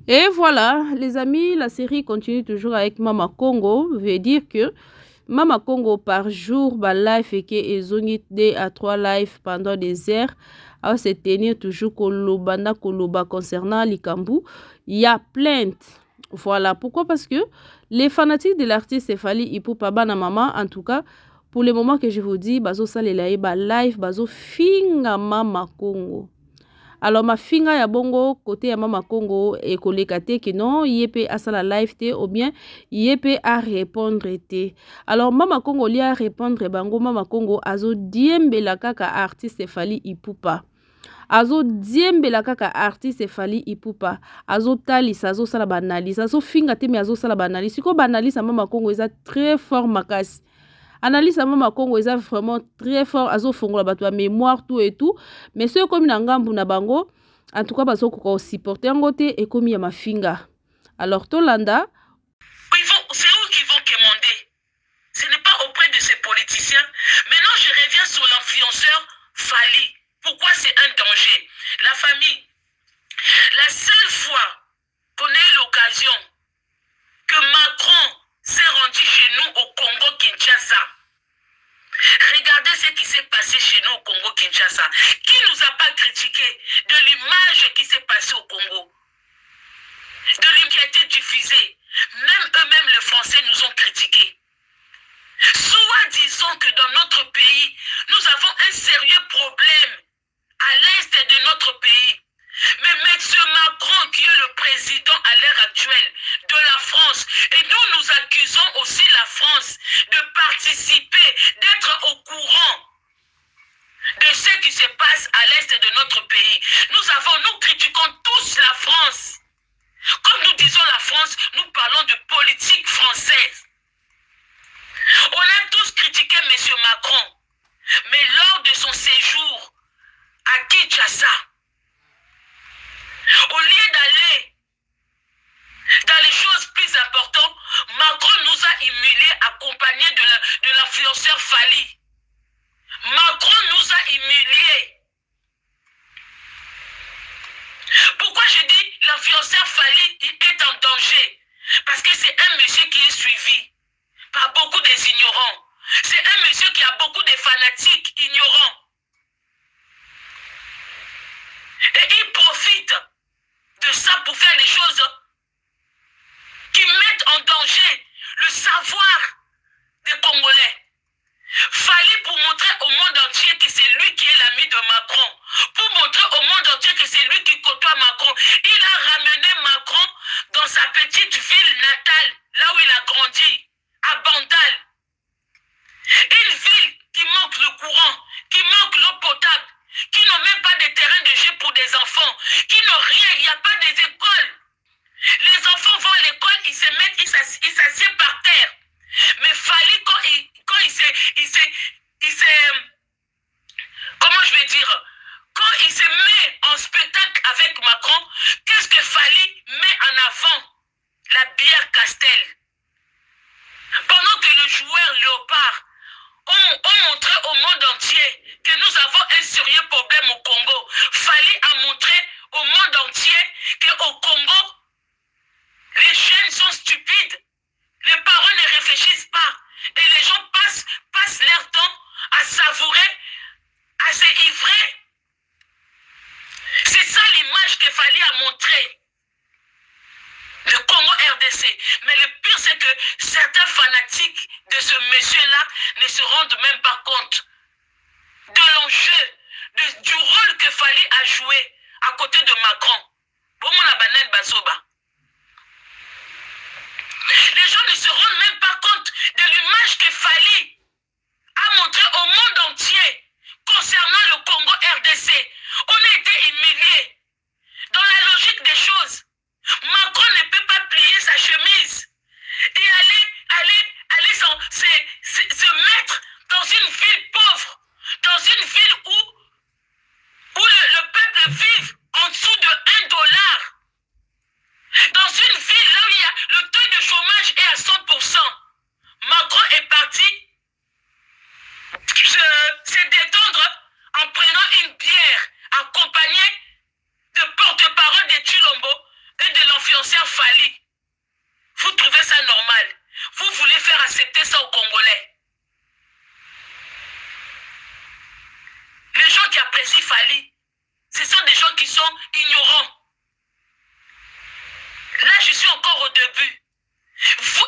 Et voilà, les amis, la série continue toujours avec Mama Congo. Veut dire que Mama Congo par jour, bah live et que ils ont 2 à 3 lives pendant des heures. À se tenir toujours Koloba concernant Likambu. Il y a plainte. Voilà, pourquoi? Parce que les fanatiques de l'artiste Fally Ipupa Bana Mama, en tout cas, pour le moment que je vous dis, bazo salela ba live, bazo finga Mama Congo. Alors ma finga ya bongo côté ya Mama Congo et koleka te que non yépe à la live te ou bien yépe à répondre te. Alors Mama Congo li a répondre bango Mama Congo azo diembela kaka artiste Fally Ipupa. Azo diembela kaka artiste Fally Ipupa. Azo talisa azo sala banalisa azo finga te mais azo sala banalisa. Siko banalisa Mama Congo eza très fort makasi. Analyse à Mama Congo est vraiment très fort. Azo fongola bato mémoire tout et tout. Mais ceux comme Nangambu na bango, en tout cas bazo ko supporter ngote et comme ya mafinga. Alors Tolanda, c'est eux qui vont commander. Ce n'est pas auprès de ces politiciens. Maintenant je reviens sur l'influenceur Fally. Pourquoi c'est un danger? La famille. La seule fois qu'on ait l'occasion que Macron s'est rendu chez nous au Congo-Kinshasa. Regardez ce qui s'est passé chez nous au Congo-Kinshasa. Qui nous a pas critiqué de l'image qui s'est passée au Congo? De l'image qui a été diffusée. Même eux-mêmes, les Français, nous ont critiqués. Soit disons que dans notre pays, nous avons un sérieux problème à l'est de notre pays. Mais M. Macron, qui est le président à l'heure actuelle de la France, et nous accusons aussi la France de participer, d'être au courant de ce qui se passe à l'est de notre pays. Nous critiquons tous la France. Comme nous disons la France, nous parlons de politique française. On a tous critiqué M. Macron, mais lors de son séjour à Kinshasa, au lieu d'aller dans les choses plus importantes, Macron nous a humiliés accompagnés de l'influenceur Fally. Macron nous a humiliés. Pourquoi je dis l'influenceur Fally est en danger? Parce que c'est un monsieur qui est suivi par beaucoup des ignorants. C'est un monsieur qui a beaucoup de fanatiques ignorants. Et il profite de ça pour faire des choses qui mettent en danger le savoir des Congolais. Fallait pour montrer au monde entier que c'est lui qui est l'ami de Macron. Pour montrer au monde entier que c'est lui qui côtoie Macron. Il a ramené Macron dans sa petite ville natale, là où il a grandi, à Bandal. Une ville qui manque le courant, qui manque l'eau potable, qui n'ont même pas de terrain de jeu pour des enfants, qui n'ont rien, il n'y a pas des écoles. Les enfants vont à l'école, ils se mettent, ils s'assiedent par terre. Mais Fally, quand il s'est, comment je vais dire, quand il se met en spectacle avec Macron, qu'est-ce que Fally met en avant? La bière Castel. Pendant que le joueur Léopard ont montré au monde entier que nous avons un sérieux problème au Congo. Fally a montré au monde entier qu'au Congo, les jeunes sont stupides. Les parents ne réfléchissent pas. Et les gens passent leur temps à savourer, à s'ivrer. C'est ça l'image que Fally a montrée. Le Congo RDC. Mais le pire, c'est que certains fanatiques de ce monsieur-là ne se rendent même pas compte de l'enjeu, du rôle que Fally a joué à côté de Macron. Bon, mon abanel Bazoba. Les gens ne se rendent même pas compte de l'image que Fally a montrée au monde entier concernant le Congo RDC. On a été humiliés. Dans la logique des choses, Macron ne peut pas plier sa chemise et aller se mettre dans une ville pauvre, dans une ville où le peuple vit en dessous de $1. Fally, vous trouvez ça normal? Vous voulez faire accepter ça aux Congolais? Les gens qui apprécient Fally, ce sont des gens qui sont ignorants. Là, je suis encore au début. Vous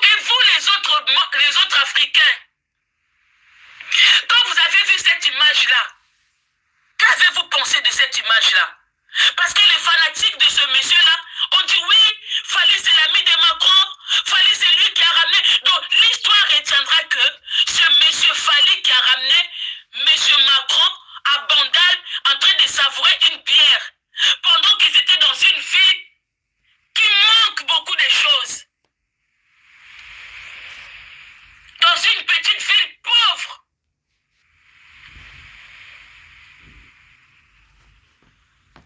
les autres Africains, quand vous avez vu cette image-là, qu'avez-vous pensé de cette image-là? Parce que les fanatiques de ce monsieur-là ont dit oui, Fally c'est l'ami de Macron, Fally c'est lui qui a ramené. Donc l'histoire retiendra que ce monsieur Fally qui a ramené monsieur Macron à Bandal en train de savourer une bière pendant qu'ils étaient dans une ville qui manque beaucoup de choses. Dans une petite ville pauvre.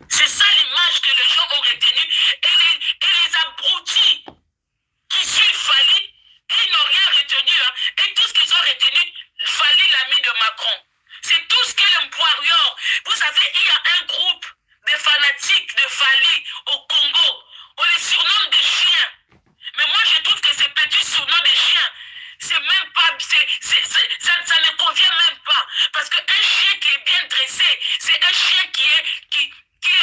C'est ça l'image que les gens ont retenue. Et les abrutis qui suivent Fally, ils n'ont rien retenu. Hein. Et tout ce qu'ils ont retenu, Fally l'ami de Macron. C'est tout ce qu'est l'Empoirior. Vous savez, il y a un groupe de fanatiques de Fally au Congo. On les surnomme des chiens. Mais moi, je trouve que ces petits surnoms des chiens, c'est même pas, ça ne convient même pas. Parce qu'un chien qui est bien dressé, c'est un chien qui est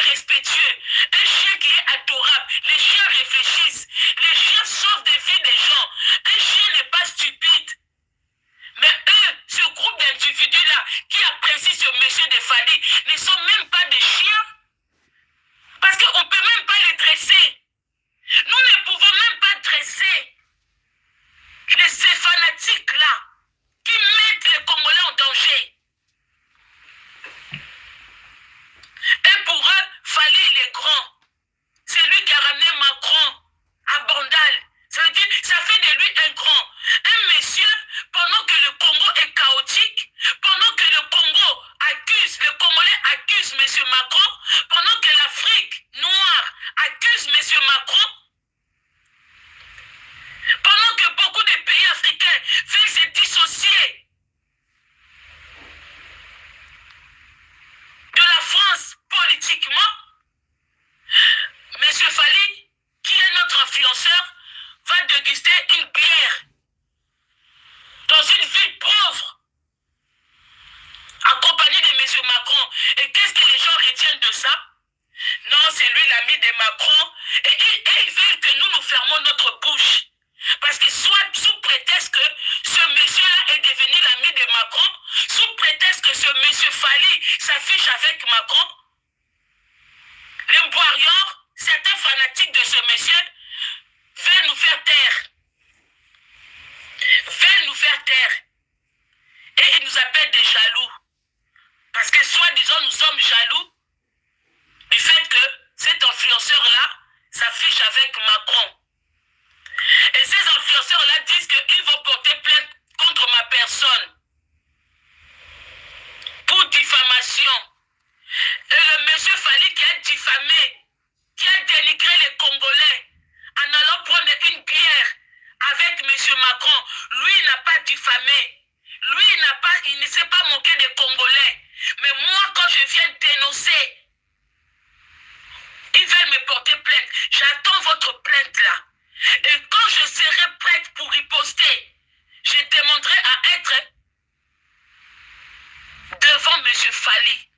respectueux, un chien qui est adorable. Les chiens réfléchissent, les chiens sauvent des vies des gens. Un chien n'est pas stupide. Mais eux, ce groupe d'individus-là, qui apprécient ce monsieur de Fally, ne sont même pas des chiens. Parce qu'on ne peut même pas les dresser. Nous ne pouvons même pas dresser ces fanatiques-là qui mettent les Congolais en danger. Et pour eux, Fally, il est grand. C'est lui qui a ramené Macron à Bandal. Ça veut dire, ça fait de lui un grand. Un monsieur, pendant que le Congo est chaotique, pendant que le Congo accuse, le Congolais accuse M. Macron, pendant que l'Afrique noire accuse M. Macron, pendant que beaucoup de pays africains veulent se dissocier de la France politiquement, M. Fally, qui est notre influenceur, va déguster une bière dans une ville pauvre, accompagné de M. Macron. Et qu'est-ce que les gens retiennent de ça? Non, c'est lui l'ami de Macron. Et ils veulent que nous fermons notre bouche. Parce que soit sous prétexte que ce monsieur-là est devenu l'ami de Macron, sous prétexte que ce monsieur Fally s'affiche avec Macron, l'Empoirior, certains fanatiques de ce monsieur, veulent nous faire taire. Veulent nous faire taire. Et ils nous appellent des jaloux. Parce que soi-disant, nous sommes jaloux du fait que cet influenceur-là s'affiche avec Macron. Et ces influenceurs-là disent qu'ils vont porter plainte contre ma personne pour diffamation. Et le monsieur Fally qui a diffamé, qui a dénigré les Congolais en allant prendre une bière avec M. Macron, lui il n'a pas diffamé. Lui il ne s'est pas moqué des Congolais. Mais moi quand je viens dénoncer, ils veulent me porter plainte. J'attends votre plainte là. Et quand je serai prête pour riposter, je demanderai à être devant M. Fally.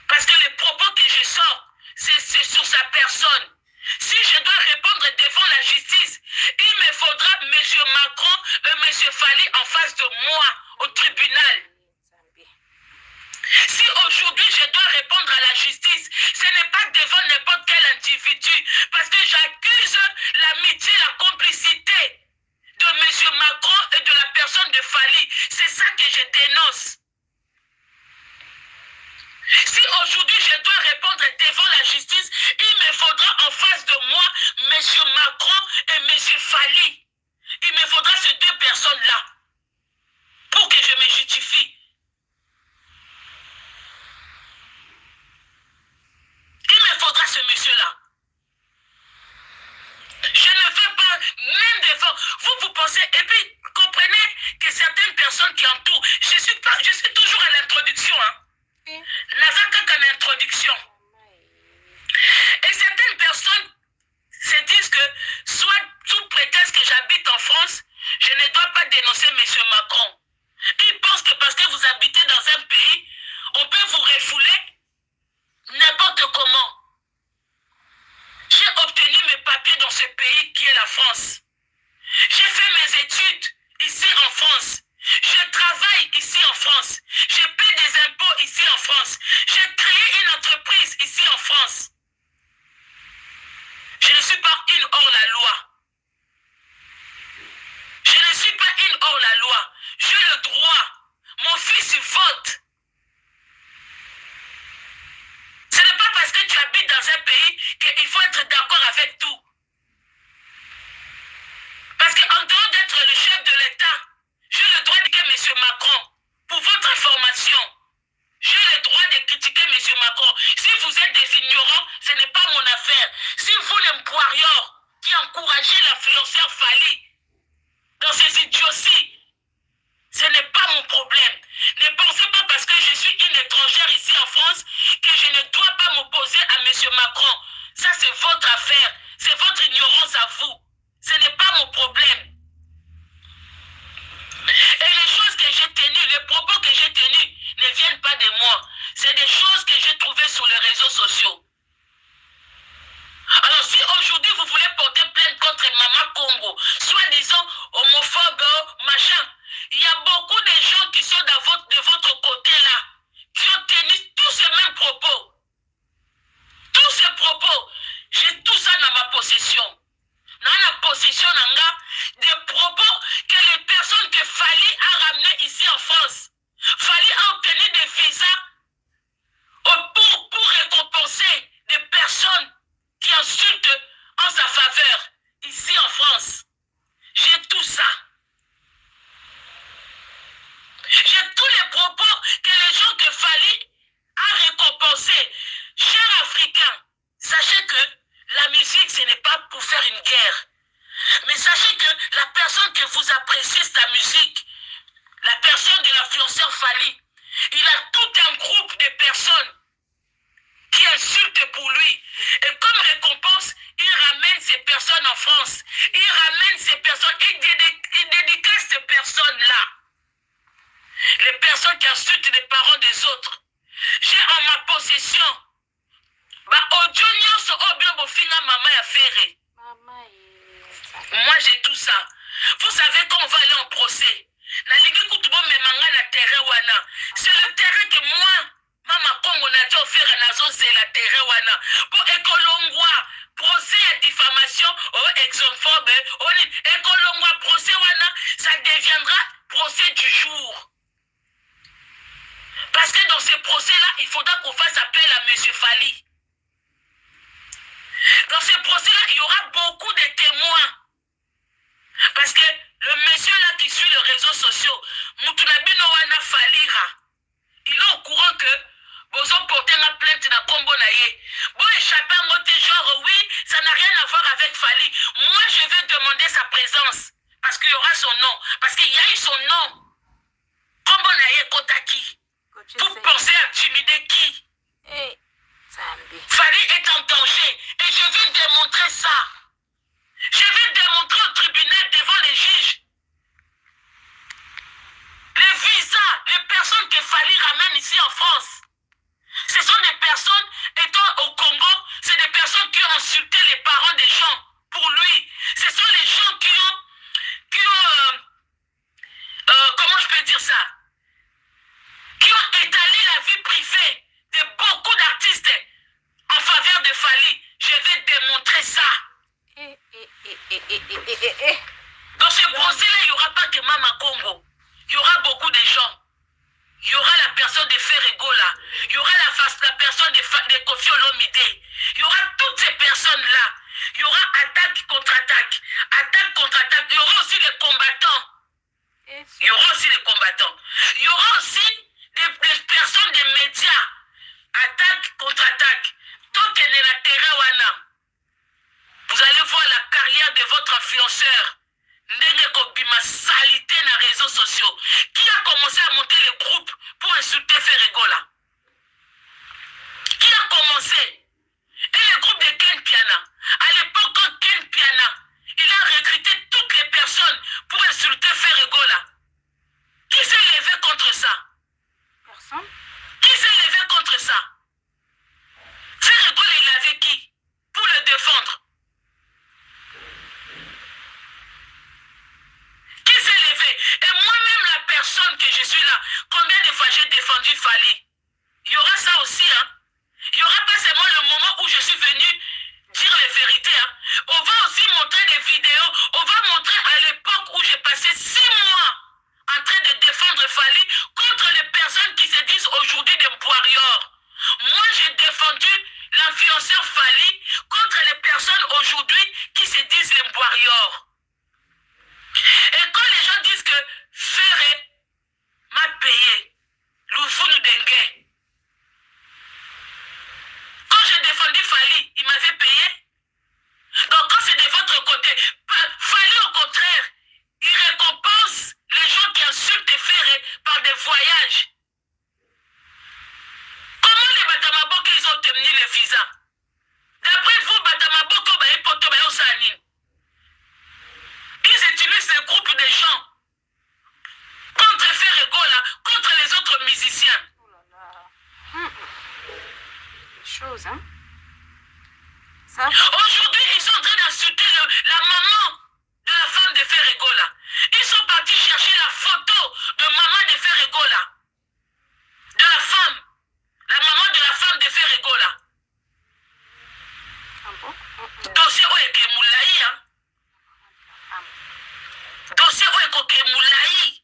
Parce que les propos que je sors, c'est sur sa personne. Si je dois répondre devant la justice, il me faudra M. Macron et M. Fally en face de moi au tribunal. Si aujourd'hui je dois répondre à la justice, ce n'est pas devant n'importe quel individu, parce que j'accuse l'amitié, la complicité de M. Macron et de la personne de Fally. C'est ça que je dénonce. Si aujourd'hui je dois répondre devant la justice, il me faudra en face de moi M. Macron et M. Fally. Il me faudra ces deux personnes-là pour que je me justifie. Il me faudra ce monsieur-là. Je ne veux pas, même devant, vous pensez, et puis comprenez que certaines personnes qui entourent, je suis toujours à l'introduction, hein. Nazaka qu'en introduction. Et certaines personnes se disent que papiers dans ce pays qui est la France. J'ai fait mes études ici en France. Je travaille ici en France. Je paie des impôts ici en France. J'ai créé une entreprise ici en France. Je ne suis pas une hors la loi. Je ne suis pas une hors la loi. J'ai le droit. Mon fils vote. Ce n'est pas parce que tu habites dans un pays qu'il faut être d'accord avec tout. Parce qu'en dehors d'être le chef de l'État, j'ai le droit de critiquer M. Macron. Pour votre information, j'ai le droit de critiquer M. Macron. Si vous êtes des ignorants, ce n'est pas mon affaire. Si vous, les Mpoirior, qui encouragez l'influenceur Fali dans ses idioties, ce n'est pas mon problème. Ne pensez pas parce que je suis une étrangère ici en France que je ne dois pas m'opposer à M. Macron. Ça, c'est votre affaire. C'est votre ignorance à vous. Ce n'est pas mon problème. Et les choses que j'ai tenues, les propos que j'ai tenus ne viennent pas de moi. C'est des choses que j'ai trouvées sur les réseaux sociaux. Alors si aujourd'hui vous voulez porter plainte contre Mama Congo, soi-disant homophobe, machin, il y a beaucoup de gens qui sont de votre côté là, qui ont tenu tous ces mêmes propos. Tous ces propos, j'ai tout ça dans ma possession. Dans la possession des propos que les personnes que Fali a ramenées ici en France. Fali a obtenu des visas pour récompenser des personnes qui insultent en sa faveur ici en France. J'ai tout ça. J'ai tous les propos que les gens que Fali a récompensés. Chers Africains, sachez que la musique, ce n'est pas pour faire une guerre. Mais sachez que la personne que vous appréciez sa musique, la personne de l'influenceur Fali, il a tout un groupe de personnes qui insultent pour lui. Et comme récompense, il ramène ces personnes en France. Il ramène ces personnes et il dédicace ces personnes-là. Les personnes qui insultent les parents des autres. J'ai en ma possession moi j'ai tout ça. Vous savez qu'on va aller en procès. C'est le terrain que moi, Mama Congo n'a dit offert à Nazo, c'est la terrain wana. Pour Ekolongwa, procès à diffamation, exophobe, Ekolongwa, procès wana, ça deviendra procès du jour. Parce que dans ces procès-là, il faudra qu'on fasse appel à M. Fali. Dans ces procès-là, il y aura beaucoup de témoins. Parce que le monsieur-là qui suit les réseaux sociaux, Moutounabino Wana Falira, il est au courant que vous ont porté la plainte dans Combo Naye. Bon, échapper à moté, genre, oui, ça n'a rien à voir avec Fali. Moi, je vais demander sa présence. Parce qu'il y aura son nom. Parce qu'il y a eu son nom. Combo Naye Kotaki. Vous pensez intimider qui? Fali est en danger. Et je vais démontrer ça. Je vais démontrer au tribunal devant les juges. Les visas, les personnes que Fali ramène ici en France, ce sont des personnes, étant au Congo, c'est des personnes qui ont insulté les parents des gens pour lui. Ce sont les gens qui ont comment je peux dire ça? Qui ont étalé la vie privée de beaucoup d'artistes en faveur de Fali. Je vais démontrer ça. Dans ce procès-là, il n'y aura pas que Mama Congo. Il y aura beaucoup de gens. Il y aura la personne de Ferregola. Il y aura la personne de Kofi Olomide. Il y aura toutes ces personnes-là. Il y aura attaque contre-attaque. Attaque contre-attaque. Il y aura aussi les combattants. Il y aura aussi les combattants. Il y aura aussi des personnes des médias. Attaque contre-attaque. Tant qu'elle est la terre wana. Vous allez voir la carrière de votre influenceur. Ndenge Kobima salité dans les réseaux sociaux. Qui a commencé à monter le groupe pour insulter Ferregola? Qui a commencé? Et le groupe de Ken Piana. À l'époque, quand Ken Piana, il a recruté toutes les personnes pour insulter Ferregola. Qui s'est levé contre ça? que je suis là. Combien de fois j'ai défendu Fally? Il y aura ça aussi, hein. Il n'y aura pas seulement le moment où je suis venu dire les vérités, hein. On va aussi montrer des vidéos. On va montrer à l'époque où j'ai passé 6 mois en train de défendre Fally contre les personnes qui se disent aujourd'hui des warriors. Moi, j'ai défendu l'influenceur Fally contre les personnes aujourd'hui qui se disent les warriors. Et quand les gens disent que Ferré m'a payé, Louvounou Dengue, quand j'ai défendu Fally, il m'avait payé. Donc quand c'est de votre côté, Fally au contraire, il récompense les gens qui insultent Ferré par des voyages. Comment les Batamaboko, ils ont obtenu le visa? D'après vous, Batamaboko, ils utilisent des groupes de gens contre Ferré Gola, contre les autres musiciens. Oh là là. Chose, hein? Ça? Aujourd'hui, ils sont en train d'insulter la maman de la femme de Ferré Gola. Ils sont partis chercher la photo de maman de Ferré Gola. De la femme. La maman de la femme de Ferré Gola. Ah bon? Dossier Oeke Moulaï, hein? Dossier Oeke Moulaï.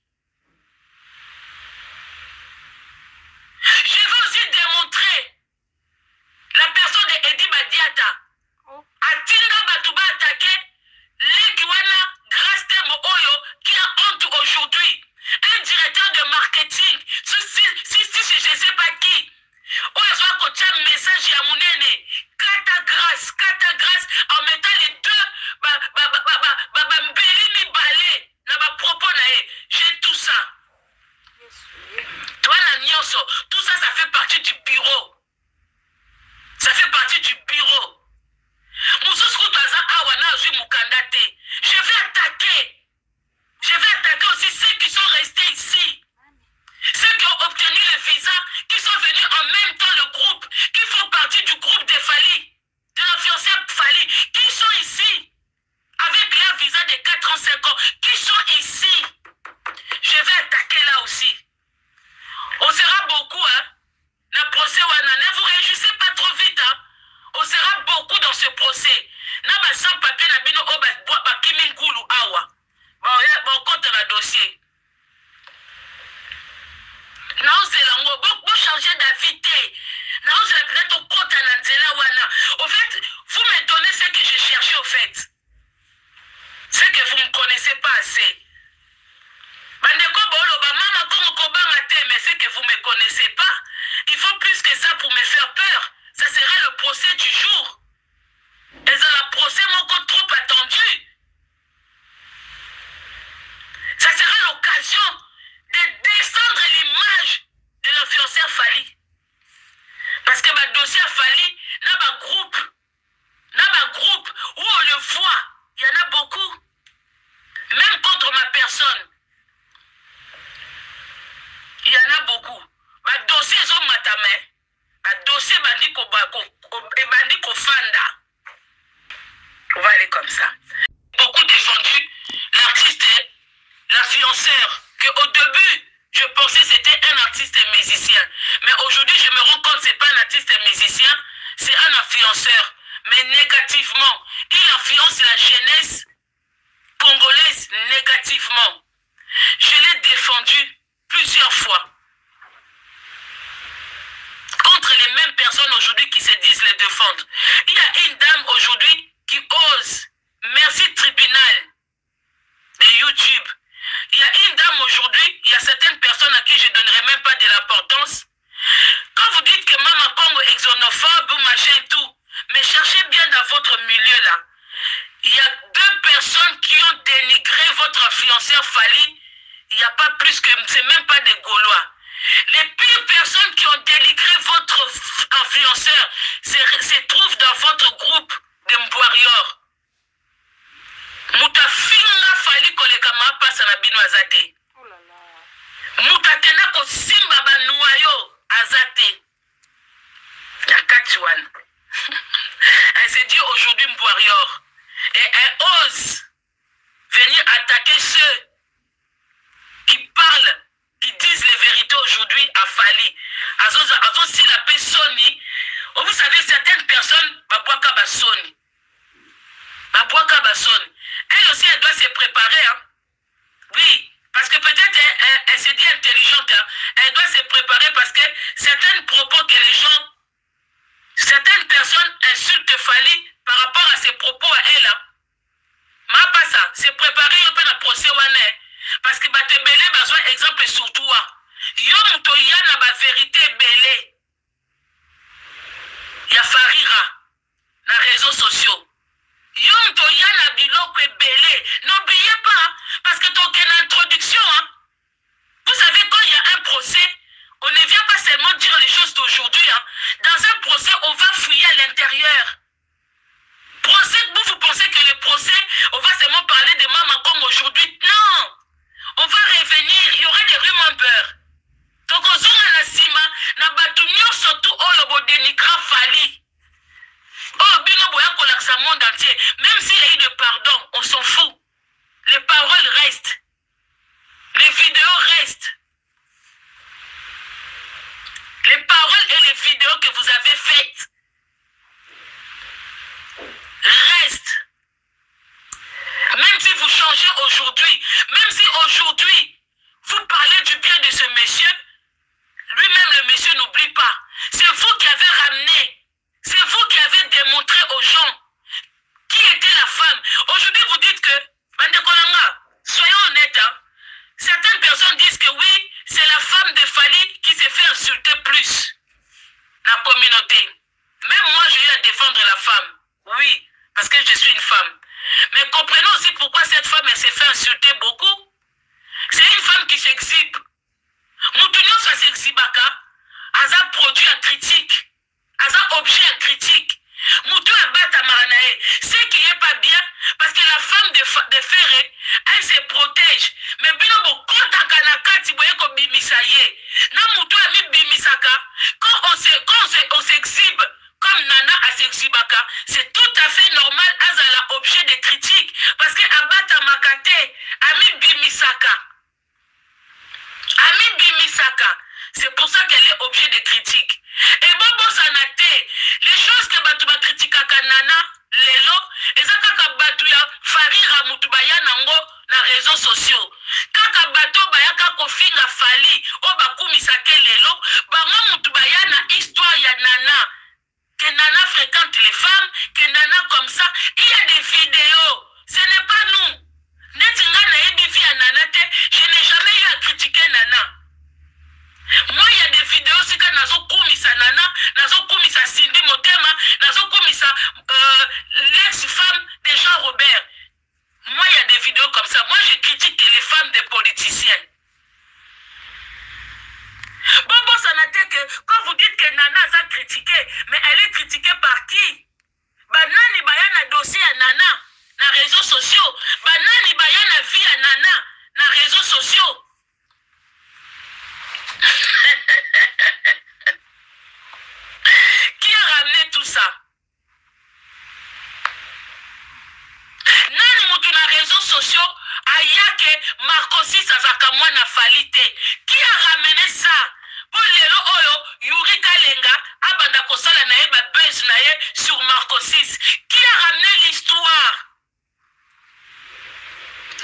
Je vais aussi démontrer la personne de Eddie Badiata. Atinga Batouba attaqué Lekiwana Grastemo Oyo qui a honte aujourd'hui. Un directeur de marketing, si je ne sais pas qui. Oyo soit coaché un message à Mounene. Kata grâce en mettant les deux Mbelini balé na ba propos nae. J'ai tout ça. Toi la nyonso, tout ça, ça fait partie du bureau. Ça fait partie du bureau. Je vais attaquer. Je vais attaquer aussi ceux qui sont restés ici. Ceux qui ont obtenu le visa, qui sont venus en même temps le groupe, qui font partie du groupe de Fally, de l'influenceur Fally, qui sont ici. Avec leur visa de 4 ans, 5 ans, qui sont ici. Je vais attaquer là aussi. On sera beaucoup, hein. Le procès, ne vous réjouissez pas trop vite, hein. On sera beaucoup dans ce procès. N'a sans papier, n'a bino oba kimingulu awa. Bon, compte la dossier. Vous changez d'invité. Peut-être au compte wana. Au fait, vous me donnez ce que j'ai cherché, au fait. Ce que vous ne connaissez pas assez. Mais ce que vous ne me connaissez pas, il faut plus que ça pour me faire peur. Ça sera le procès du jour. Et c'est le procès trop attendu. Ça sera l'occasion de descendre l'image de l'influenceur Fally. Parce que le dossier Fally, n'a pas groupe où on le voit. Il y en a beaucoup. Même contre ma personne. Il y en a beaucoup. Le dossier est matamé. Le dossier bandiko fanda. On va aller comme ça. Beaucoup défendu l'artiste, l'influenceur, qu'au début, je pensais que c'était un artiste musicien. Mais aujourd'hui, je me rends compte que ce n'est pas un artiste musicien, c'est un influenceur. Mais négativement, il influence la jeunesse congolaise négativement. Je l'ai défendu plusieurs fois. Contre les mêmes personnes aujourd'hui qui se disent les défendre. Il y a une dame aujourd'hui qui ose. Merci tribunal de YouTube. Il y a une dame aujourd'hui, il y a certaines personnes à qui je ne donnerai même pas de l'importance. Quand vous dites que Mama Congo est xénophobe ou machin et tout, mais cherchez bien dans votre milieu là. Il y a 2 personnes qui ont dénigré votre influenceur Fally. Il n'y a pas plus que... C'est même pas des Gaulois. Les pires personnes qui ont dénigré votre influenceur se trouvent dans votre groupe de Mbwarior. Mutafinga Fally koleka mapasa na bino azate. Oh là là. Mutatena ko simba banuayo azate. Yakatuan. Elle se dit aujourd'hui Mbwarior. Et elle ose venir attaquer ceux qui parlent, qui aujourd'hui à Fali. Si la personne, vous savez, certaines personnes, babouaka basoni. Babouaka basoni. Elle aussi, elle doit se préparer. Hein? Oui, parce que peut-être elle se dit intelligente. Hein? Elle doit se préparer parce que certains propos que les gens, certaines personnes insultent Fali par rapport à ses propos à elle. Hein? Ma pas ça, c'est préparer un peu la procès wane. Parce que bah te belé besoin exemple sur toi. Yo muto yana ba vérité belé. Ya farira na réseaux sociaux. Yo muto yana biloko belé. N'oubliez pas parce que tu as une introduction. Hein? Vous savez quand il y a un procès, on ne vient pas seulement dire les choses d'aujourd'hui. Hein? Dans un procès, on va fouiller à l'intérieur. Procès, vous pensez que le procès, on va seulement parler de maman comme aujourd'hui. Non! On va revenir, il y aura des rumeurs. Donc, on sera la cima, na batunyo surtout au lobo dénigra Fali. Oh, bino boya kolaksa monde entier. Même s'il y a eu de pardon, on s'en fout. Les paroles restent. Les vidéos restent. Les paroles et les vidéos que vous avez faites restent. Même si vous changez aujourd'hui, même si aujourd'hui vous parlez du bien de ce monsieur, lui-même le monsieur n'oublie pas. C'est vous qui avez ramené, c'est vous qui avez démontré aux gens qui était la femme. Aujourd'hui vous dites que, soyons honnêtes, hein, certaines personnes disent que oui, c'est la femme de Fali qui s'est fait insulter plus dans la communauté. Même moi j'ai eu à défendre la femme, oui, parce que je suis une femme. Mais comprenez aussi pourquoi cette femme s'est fait insulter beaucoup. C'est une femme qui s'exhibe. Moutounion ça s'exhibaka. Aza produit en critique. Aza objet en critique. Moutou a bata maranae. Ce qui n'est pas bien, parce que la femme de Ferré, elle se protège. Mais binobo konta kanaka tiboye ko bimisaye. Na moutou a mis bimisaka. Quand on s'exhibe, comme Nana a s'exhibaka, c'est tout à fait normal azala objet de critique. Parce que Abata Makate a mis bimisaka. Ami bimisaka. C'est pour ça qu'elle est objet de critique. Et Bobo Sanate, les choses que Batouba critikaka Nana, Lelo, et ça kaka Batouya, Farira Moutubaya Nango, na réseaux sociaux. Kaka Bato Bayaka Kofinga Fali, Obakumisake Lelo, Bango Moutubaya na histoire ya Nana. Que Nana fréquente les femmes, que Nana comme ça, il y a des vidéos. Ce n'est pas nous. Je n'ai jamais eu à critiquer Nana. Moi, il y a des vidéos, c'est que Nazo Koumisa Nana, Nazo Koumisa Cindy Motema, Nazo Koumisa l'ex-femme de Jean Robert. Moi, il y a des vidéos comme ça. Moi, je critique les femmes des politiciens. Bon, ça n'a été que quand vous dites que Nana a critiqué, mais elle est critiquée par qui? Banani Bayana dossier à Nana, dans les réseaux sociaux. Banani Bayana vie à Nana, dans les réseaux sociaux. Qui a ramené tout ça? Nani moutou na réseaux sociaux ayake Marcosis Azakamwa na Falite. Qui a ramené ça? Pour lelo oyo Yuri Kalenga abanda kosala na ba buzz na ye sur Marcosis. Qui a ramené l'histoire?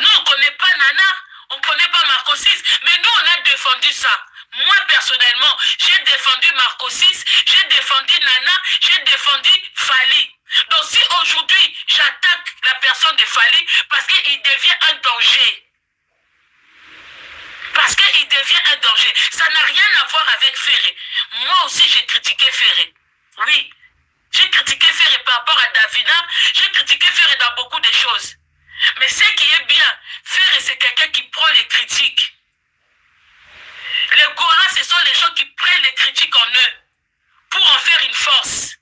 Nous on connaît pas Nana, on connaît pas Marcosis, mais nous on a défendu ça. Moi personnellement, j'ai défendu Marcosis, j'ai défendu Nana, j'ai défendu Fali. Donc si aujourd'hui j'attaque la personne de Fali parce qu'il devient un danger. Parce qu'il devient un danger. Ça n'a rien à voir avec Ferré. Moi aussi j'ai critiqué Ferré. Oui. J'ai critiqué Ferré par rapport à Davina. J'ai critiqué Ferré dans beaucoup de choses. Mais ce qui est bien, Ferré c'est quelqu'un qui prend les critiques. Les Gaulois, ce sont les gens qui prennent les critiques en eux pour en faire une force,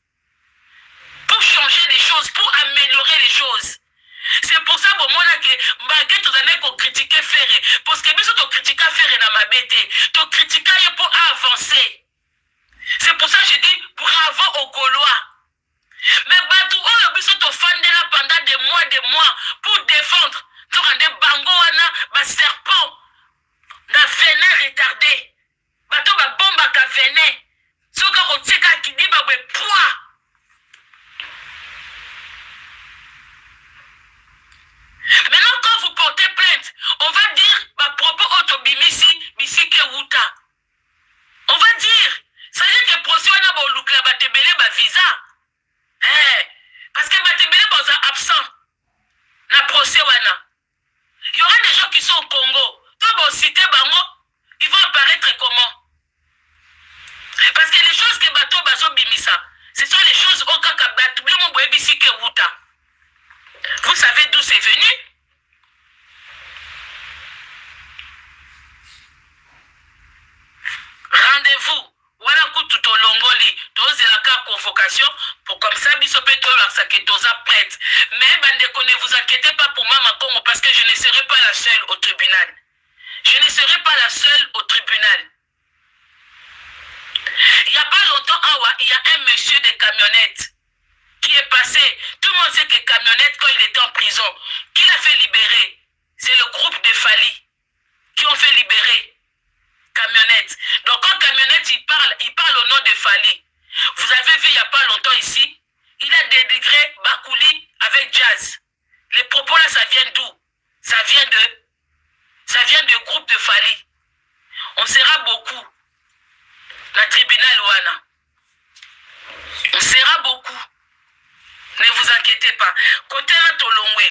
pour changer les choses, pour améliorer les choses. C'est pour ça que je dis que tu critiquer Ferré. Parce que tu critiques Ferré dans ma bête. Tu critiques pour avancer. C'est pour ça que je dis bravo aux Gaulois. Mais tu as fait pendant des mois pour défendre. Tu as des bangos, des serpents. Na venin retardé. gêné. Ce qu'on retient qui dit, bah, poids. Maintenant, quand vous portez plainte, on va dire, bah, propos autobimisi, bisike wuta. On va dire, ça veut dire que procès, on a bon look là, bah, tebele, bah, visa. Parce que bah, tebele, bah, absent. Na procès, wana. Il y aura des gens qui sont au Congo. Toi, bon, cité, bango, ils vont apparaître comment? Parce que les choses que bateau, bazo, bimisa, ce sont les choses au cas que bateau, mon bisike wuta. Vous savez d'où c'est venu? Rendez-vous. Voilà tout au longoli. Tous la convocation pour comme ça, bisopeto la prête. Mais ne vous inquiétez pas pour Mama Congo parce que je ne serai pas la seule au tribunal. Je ne serai pas la seule au tribunal. Il n'y a pas longtemps, il y a un monsieur de camionnette qui est passé. Tout le monde sait que camionnette, quand il était en prison, qui l'a fait libérer? C'est le groupe de Fali qui ont fait libérer camionnette. Donc quand camionnette, il parle au nom de Fali. Vous avez vu il n'y a pas longtemps ici, il a dénigré Bakouli avec Jazz. Les propos là, ça vient d'où? Ça vient du groupe de Fali. On sera beaucoup. La tribunal Ouana. On sera beaucoup. Ne vous inquiétez pas. Côté Tolongwe,